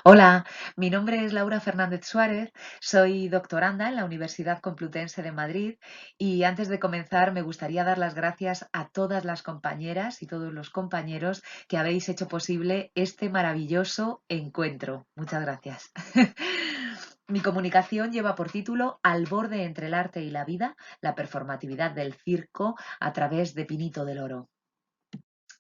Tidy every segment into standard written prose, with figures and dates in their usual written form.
Hola, mi nombre es Laura Fernández Suárez, soy doctoranda en la Universidad Complutense de Madrid y antes de comenzar me gustaría dar las gracias a todas las compañeras y todos los compañeros que habéis hecho posible este maravilloso encuentro. Muchas gracias. Mi comunicación lleva por título Al borde entre el arte y la vida, la performatividad del circo a través de Pinito del Oro.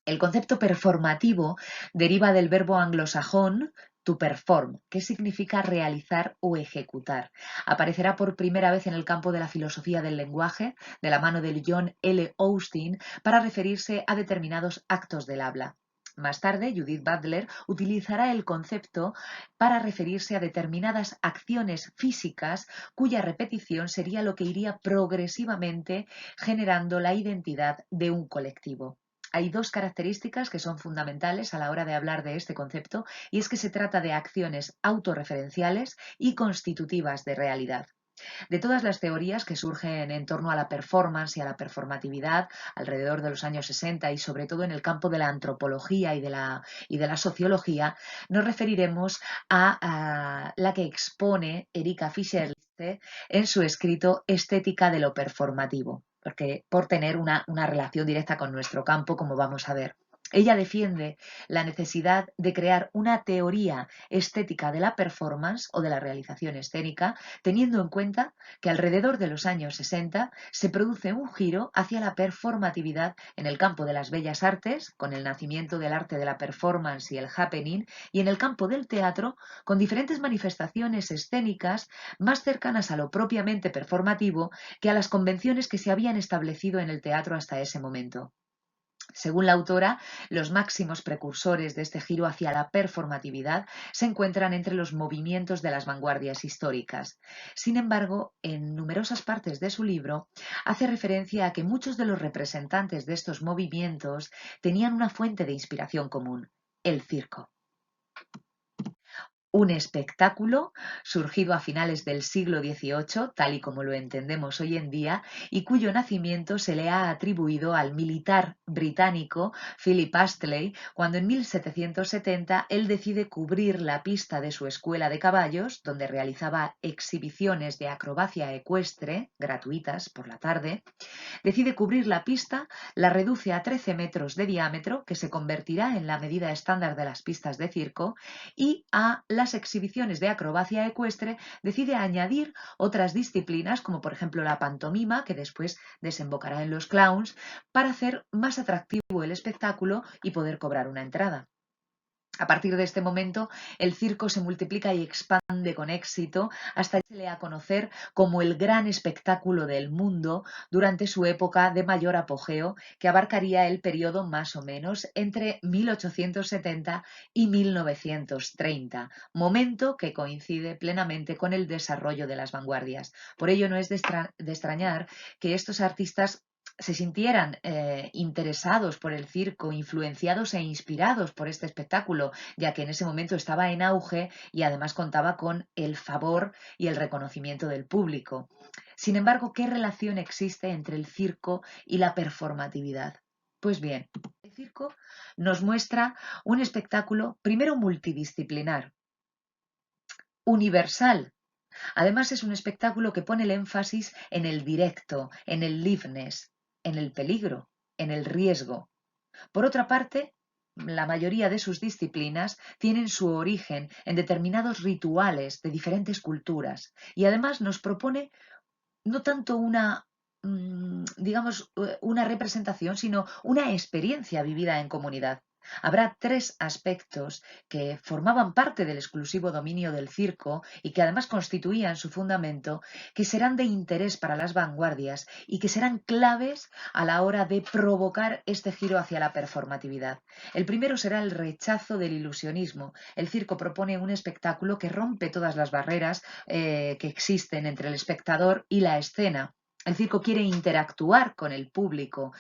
El concepto performativo deriva del verbo anglosajón to perform, que significa realizar o ejecutar. Aparecerá por primera vez en el campo de la filosofía del lenguaje, de la mano de John L. Austin, para referirse a determinados actos del habla. Más tarde, Judith Butler utilizará el concepto para referirse a determinadas acciones físicas cuya repetición sería lo que iría progresivamente generando la identidad de un colectivo. Hay dos características que son fundamentales a la hora de hablar de este concepto, y es que se trata de acciones autorreferenciales y constitutivas de realidad. De todas las teorías que surgen en torno a la performance y a la performatividad alrededor de los años 60 y sobre todo en el campo de la antropología y de la sociología, nos referiremos a la que expone Erika Fischer en su escrito Estética de lo performativo, porque por tener una relación directa con nuestro campo, como vamos a ver. Ella defiende la necesidad de crear una teoría estética de la performance o de la realización escénica, teniendo en cuenta que alrededor de los años 60 se produce un giro hacia la performatividad en el campo de las bellas artes, con el nacimiento del arte de la performance y el happening, y en el campo del teatro, con diferentes manifestaciones escénicas más cercanas a lo propiamente performativo que a las convenciones que se habían establecido en el teatro hasta ese momento. Según la autora, los máximos precursores de este giro hacia la performatividad se encuentran entre los movimientos de las vanguardias históricas. Sin embargo, en numerosas partes de su libro hace referencia a que muchos de los representantes de estos movimientos tenían una fuente de inspiración común: el circo. Un espectáculo surgido a finales del siglo XVIII, tal y como lo entendemos hoy en día, y cuyo nacimiento se le ha atribuido al militar británico Philip Astley, cuando en 1770 él decide cubrir la pista de su escuela de caballos, donde realizaba exhibiciones de acrobacia ecuestre gratuitas por la tarde. Decide cubrir la pista, la reduce a 13 metros de diámetro, que se convertirá en la medida estándar de las pistas de circo, y a las exhibiciones de acrobacia ecuestre decide añadir otras disciplinas, como por ejemplo la pantomima, que después desembocará en los clowns, para hacer más atractivo el espectáculo y poder cobrar una entrada. A partir de este momento, el circo se multiplica y expande con éxito hasta que se le da a conocer como el gran espectáculo del mundo durante su época de mayor apogeo, que abarcaría el periodo más o menos entre 1870 y 1930, momento que coincide plenamente con el desarrollo de las vanguardias. Por ello, no es de extrañar que estos artistas se sintieran interesados por el circo, influenciados e inspirados por este espectáculo, ya que en ese momento estaba en auge y además contaba con el favor y el reconocimiento del público. Sin embargo, ¿qué relación existe entre el circo y la performatividad? Pues bien, el circo nos muestra un espectáculo primero multidisciplinar, universal. Además, es un espectáculo que pone el énfasis en el directo, en el liveness, en el peligro, en el riesgo. Por otra parte, la mayoría de sus disciplinas tienen su origen en determinados rituales de diferentes culturas, y además nos propone no tanto una representación, sino una experiencia vivida en comunidad. Habrá tres aspectos que formaban parte del exclusivo dominio del circo y que además constituían su fundamento, que serán de interés para las vanguardias y que serán claves a la hora de provocar este giro hacia la performatividad. El primero será el rechazo del ilusionismo. El circo propone un espectáculo que rompe todas las barreras que existen entre el espectador y la escena. El circo quiere interactuar con el público,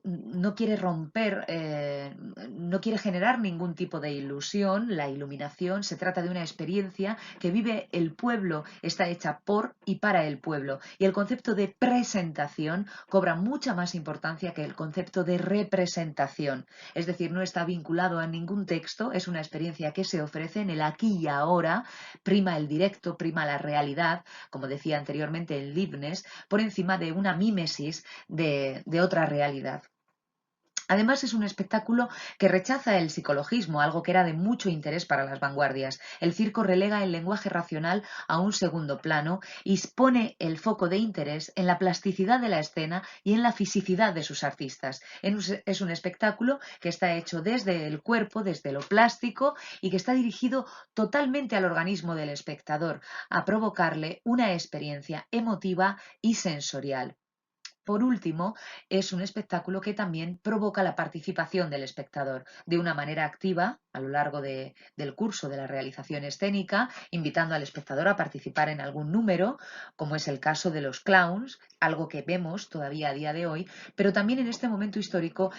no quiere romper, no quiere generar ningún tipo de ilusión. La iluminación se trata de una experiencia que vive el pueblo, está hecha por y para el pueblo. Y el concepto de presentación cobra mucha más importancia que el concepto de representación. Es decir, no está vinculado a ningún texto, es una experiencia que se ofrece en el aquí y ahora, prima el directo, prima la realidad, como decía anteriormente en Leibniz, por encima de una mímesis de otra realidad. Además, es un espectáculo que rechaza el psicologismo, algo que era de mucho interés para las vanguardias. El circo relega el lenguaje racional a un segundo plano y pone el foco de interés en la plasticidad de la escena y en la fisicidad de sus artistas. Es un espectáculo que está hecho desde el cuerpo, desde lo plástico, y que está dirigido totalmente al organismo del espectador, a provocarle una experiencia emotiva y sensorial. Por último, es un espectáculo que también provoca la participación del espectador de una manera activa a lo largo del curso de la realización escénica, invitando al espectador a participar en algún número, como es el caso de los clowns, algo que vemos todavía a día de hoy, pero también en este momento histórico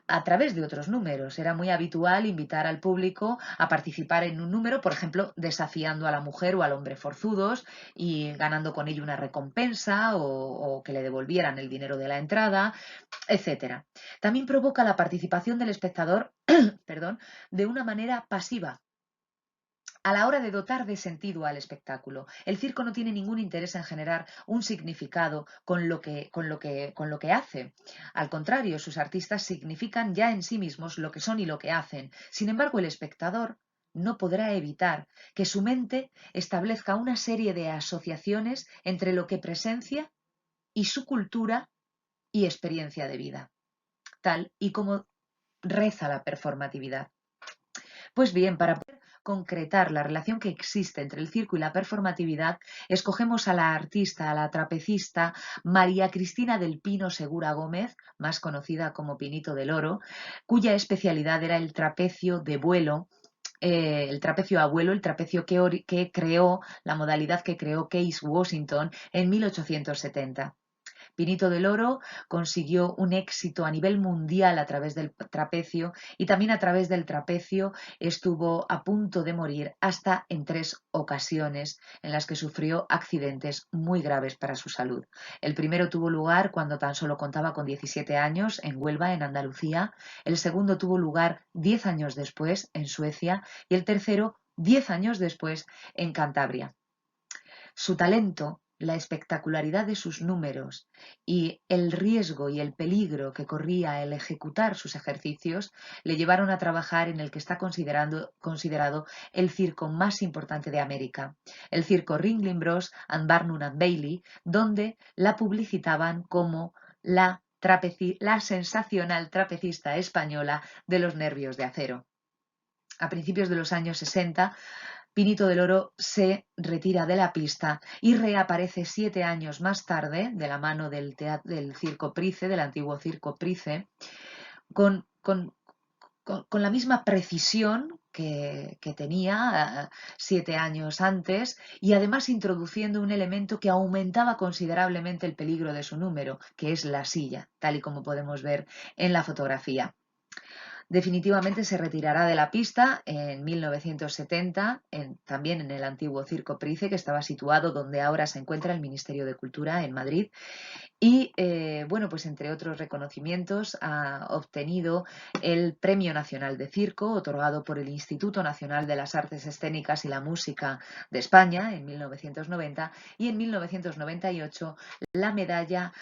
a través de otros números. Era muy habitual invitar al público a participar en un número, por ejemplo, desafiando a la mujer o al hombre forzudos y ganando con ello una recompensa o que le devolvieran el dinero de la entrada, etcétera. También provoca la participación del espectador, perdón, de una manera pasiva, a la hora de dotar de sentido al espectáculo. El circo no tiene ningún interés en generar un significado con lo que hace. Al contrario, sus artistas significan ya en sí mismos lo que son y lo que hacen. Sin embargo, el espectador no podrá evitar que su mente establezca una serie de asociaciones entre lo que presencia y su cultura y experiencia de vida, tal y como reza la performatividad. Pues bien, para poder concretar la relación que existe entre el circo y la performatividad, escogemos a la artista, a la trapecista María Cristina del Pino Segura Gómez, más conocida como Pinito del Oro, cuya especialidad era el trapecio de vuelo, el trapecio a vuelo, el trapecio que creó, la modalidad que creó Case Washington en 1870. Pinito del Oro consiguió un éxito a nivel mundial a través del trapecio y también a través del trapecio estuvo a punto de morir hasta en 3 ocasiones en las que sufrió accidentes muy graves para su salud. El primero tuvo lugar cuando tan solo contaba con 17 años en Huelva, en Andalucía. El segundo tuvo lugar 10 años después en Suecia y el tercero 10 años después en Cantabria. Su talento, la espectacularidad de sus números y el riesgo y el peligro que corría el ejecutar sus ejercicios le llevaron a trabajar en el que está considerado el circo más importante de América, el circo Ringling Bros. And Barnum and Bailey, donde la publicitaban como la sensacional trapecista española de los nervios de acero. A principios de los años 60, Pinito del Oro se retira de la pista y reaparece 7 años más tarde de la mano del Circo Price, del antiguo Circo Price, con la misma precisión que tenía 7 años antes y además introduciendo un elemento que aumentaba considerablemente el peligro de su número, que es la silla, tal y como podemos ver en la fotografía. Definitivamente se retirará de la pista en 1970, también en el antiguo Circo Price, que estaba situado donde ahora se encuentra el Ministerio de Cultura en Madrid. Y bueno, pues entre otros reconocimientos ha obtenido el Premio Nacional de Circo, otorgado por el Instituto Nacional de las Artes Escénicas y la Música de España en 1990 y en 1998 la medalla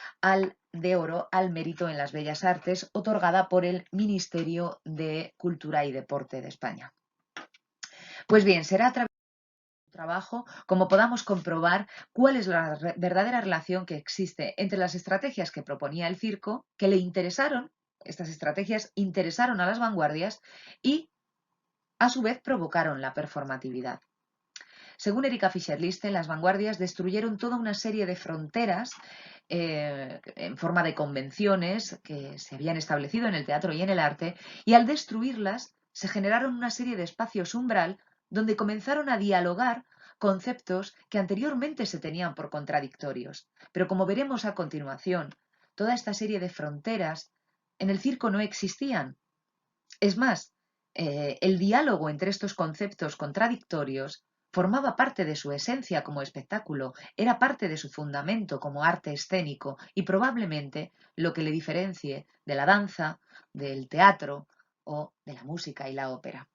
de oro al mérito en las bellas artes, otorgada por el Ministerio de Cultura y Deporte de España. Pues bien, será a través trabajo, como podamos comprobar cuál es la verdadera relación que existe entre las estrategias que proponía el circo, que le interesaron, estas estrategias interesaron a las vanguardias y a su vez provocaron la performatividad. Según Erika Fischer-Liste, las vanguardias destruyeron toda una serie de fronteras en forma de convenciones que se habían establecido en el teatro y en el arte, y al destruirlas se generaron una serie de espacios umbral donde comenzaron a dialogar conceptos que anteriormente se tenían por contradictorios. Pero como veremos a continuación, toda esta serie de fronteras en el circo no existían. Es más, el diálogo entre estos conceptos contradictorios formaba parte de su esencia como espectáculo, era parte de su fundamento como arte escénico y probablemente lo que le diferencie de la danza, del teatro o de la música y la ópera.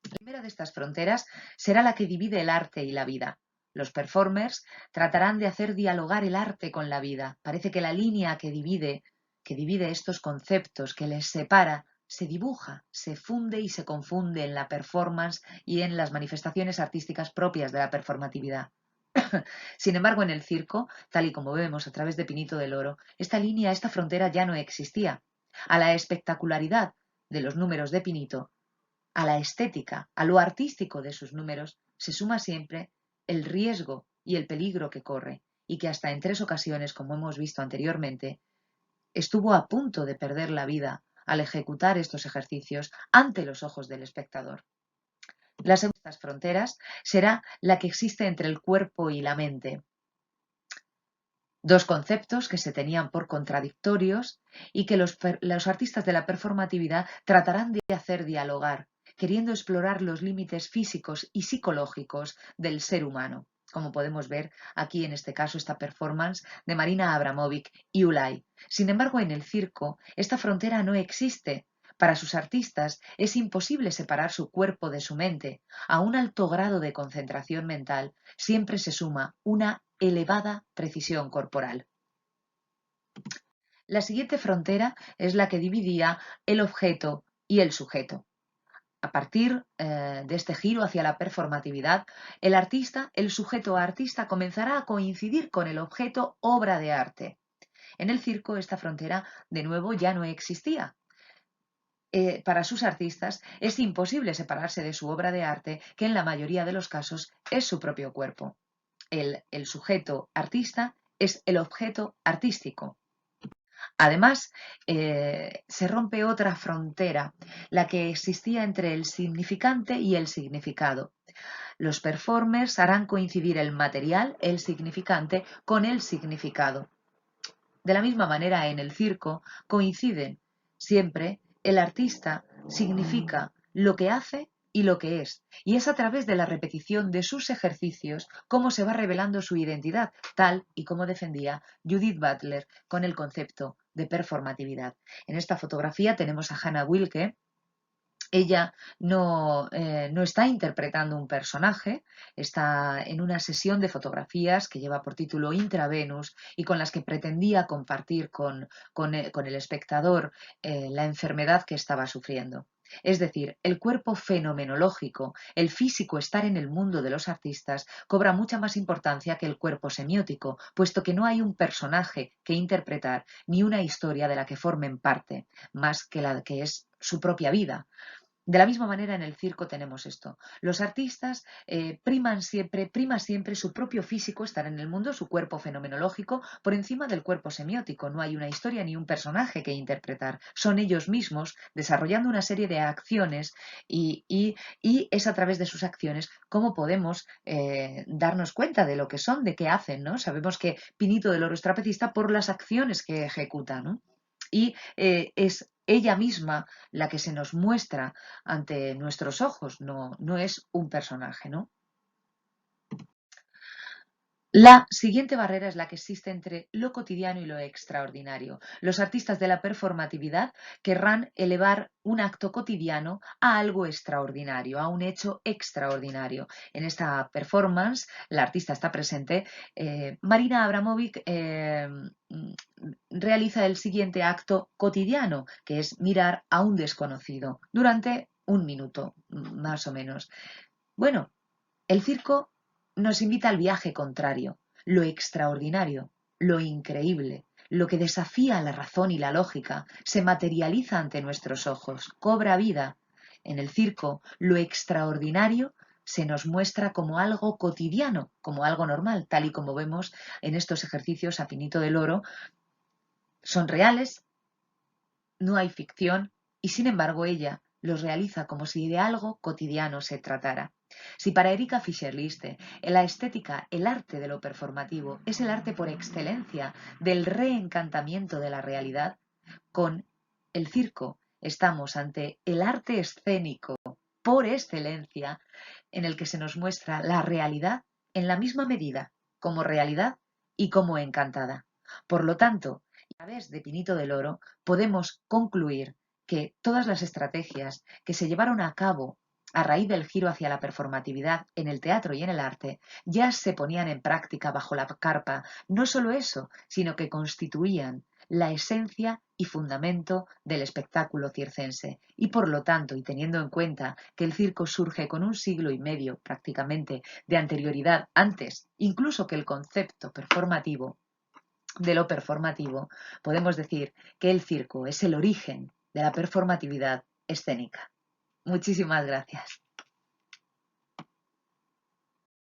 La primera de estas fronteras será la que divide el arte y la vida. Los performers tratarán de hacer dialogar el arte con la vida. Parece que la línea que divide estos conceptos, que les separa, se dibuja, se funde y se confunde en la performance y en las manifestaciones artísticas propias de la performatividad. Sin embargo, en el circo, tal y como vemos a través de Pinito del Oro, esta línea, esta frontera ya no existía. A la espectacularidad de los números de Pinito, a la estética, a lo artístico de sus números, se suma siempre el riesgo y el peligro que corre, y que hasta en 3 ocasiones, como hemos visto anteriormente, estuvo a punto de perder la vida al ejecutar estos ejercicios ante los ojos del espectador. La segunda de estas fronteras será la que existe entre el cuerpo y la mente. Dos conceptos que se tenían por contradictorios y que los artistas de la performatividad tratarán de hacer dialogar, queriendo explorar los límites físicos y psicológicos del ser humano, como podemos ver aquí en este caso esta performance de Marina Abramovic y Ulay. Sin embargo, en el circo esta frontera no existe. Para sus artistas es imposible separar su cuerpo de su mente. A un alto grado de concentración mental siempre se suma una elevada precisión corporal. La siguiente frontera es la que dividía el objeto y el sujeto. A partir de este giro hacia la performatividad, el artista, el sujeto artista, comenzará a coincidir con el objeto obra de arte. En el circo esta frontera de nuevo ya no existía. Para sus artistas es imposible separarse de su obra de arte, que en la mayoría de los casos es su propio cuerpo. El sujeto artista es el objeto artístico. Además, se rompe otra frontera, la que existía entre el significante y el significado. Los performers harán coincidir el material, el significante, con el significado. De la misma manera, en el circo coinciden siempre el artista significa lo que hace y lo que es. Y es a través de la repetición de sus ejercicios cómo se va revelando su identidad, tal y como defendía Judith Butler con el concepto de performatividad. En esta fotografía tenemos a Hannah Wilke. Ella no está interpretando un personaje, está en una sesión de fotografías que lleva por título Intravenus y con las que pretendía compartir con el espectador la enfermedad que estaba sufriendo. Es decir, el cuerpo fenomenológico, el físico estar en el mundo de los artistas, cobra mucha más importancia que el cuerpo semiótico, puesto que no hay un personaje que interpretar ni una historia de la que formen parte, más que la que es su propia vida. De la misma manera en el circo tenemos esto. Los artistas prima siempre su propio físico, estar en el mundo, su cuerpo fenomenológico, por encima del cuerpo semiótico. No hay una historia ni un personaje que interpretar. Son ellos mismos desarrollando una serie de acciones y es a través de sus acciones cómo podemos darnos cuenta de lo que son, de qué hacen, ¿no? Sabemos que Pinito del Oro es trapecista por las acciones que ejecuta, ¿no? Y es ella misma la que se nos muestra ante nuestros ojos, no es un personaje, ¿no? La siguiente barrera es la que existe entre lo cotidiano y lo extraordinario. Los artistas de la performatividad querrán elevar un acto cotidiano a algo extraordinario, a un hecho extraordinario. En esta performance, la artista está presente. Marina Abramovic realiza el siguiente acto cotidiano, que es mirar a un desconocido durante 1 minuto, más o menos. Bueno, el circo nos invita al viaje contrario, lo extraordinario, lo increíble, lo que desafía la razón y la lógica, se materializa ante nuestros ojos, cobra vida. En el circo, lo extraordinario se nos muestra como algo cotidiano, como algo normal, tal y como vemos en estos ejercicios a Pinito del Oro. Son reales, no hay ficción y sin embargo ella los realiza como si de algo cotidiano se tratara. Si para Erika Fischer-Liste la estética, el arte de lo performativo, es el arte por excelencia del reencantamiento de la realidad, con el circo estamos ante el arte escénico por excelencia en el que se nos muestra la realidad en la misma medida como realidad y como encantada. Por lo tanto, a través de Pinito del Oro podemos concluir que todas las estrategias que se llevaron a cabo a raíz del giro hacia la performatividad en el teatro y en el arte ya se ponían en práctica bajo la carpa. No solo eso, sino que constituían la esencia y fundamento del espectáculo circense. Y por lo tanto, y teniendo en cuenta que el circo surge con un siglo y medio prácticamente de anterioridad, antes incluso que el concepto performativo, de lo performativo, podemos decir que el circo es el origen de la performatividad escénica. Muchísimas gracias.